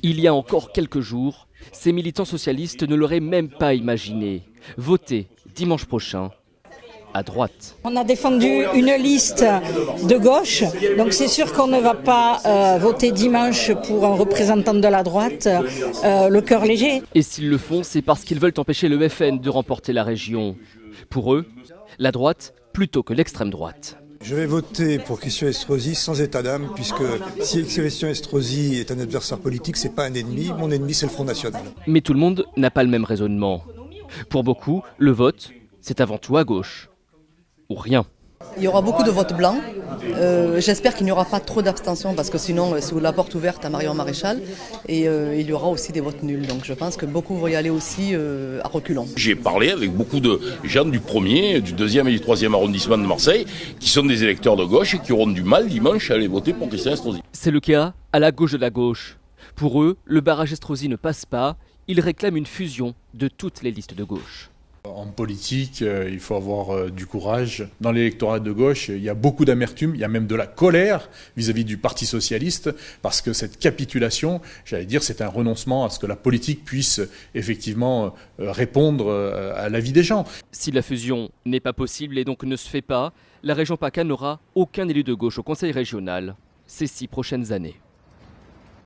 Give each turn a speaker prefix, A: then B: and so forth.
A: Il y a encore quelques jours, ces militants socialistes ne l'auraient même pas imaginé. Voter dimanche prochain à droite.
B: On a défendu une liste de gauche, donc c'est sûr qu'on ne va pas voter dimanche pour un représentant de la droite, le cœur léger.
A: Et s'ils le font, c'est parce qu'ils veulent empêcher le FN de remporter la région. Pour eux, la droite plutôt que l'extrême droite.
C: Je vais voter pour Christian Estrosi sans état d'âme, puisque si Christian Estrosi est un adversaire politique, c'est pas un ennemi. Mon ennemi, c'est le Front National.
A: Mais tout le monde n'a pas le même raisonnement. Pour beaucoup, le vote, c'est avant tout à gauche. Ou rien.
D: Il y aura beaucoup de votes blancs. J'espère qu'il n'y aura pas trop d'abstention parce que sinon c'est la porte ouverte à Marion Maréchal. Et il y aura aussi des votes nuls. Donc je pense que beaucoup vont y aller aussi à reculons.
E: J'ai parlé avec beaucoup de gens du 1er, du 2e et du 3e arrondissement de Marseille qui sont des électeurs de gauche et qui auront du mal dimanche à aller voter pour Christian Estrosi.
A: C'est le cas à la gauche de la gauche. Pour eux, le barrage Estrosi ne passe pas. Ils réclament une fusion de toutes les listes de gauche.
F: En politique, il faut avoir du courage. Dans l'électorat de gauche, il y a beaucoup d'amertume, il y a même de la colère vis-à-vis du Parti socialiste, parce que cette capitulation, j'allais dire, c'est un renoncement à ce que la politique puisse effectivement répondre à la vie des gens.
A: Si la fusion n'est pas possible et donc ne se fait pas, la région PACA n'aura aucun élu de gauche au conseil régional ces 6 prochaines années.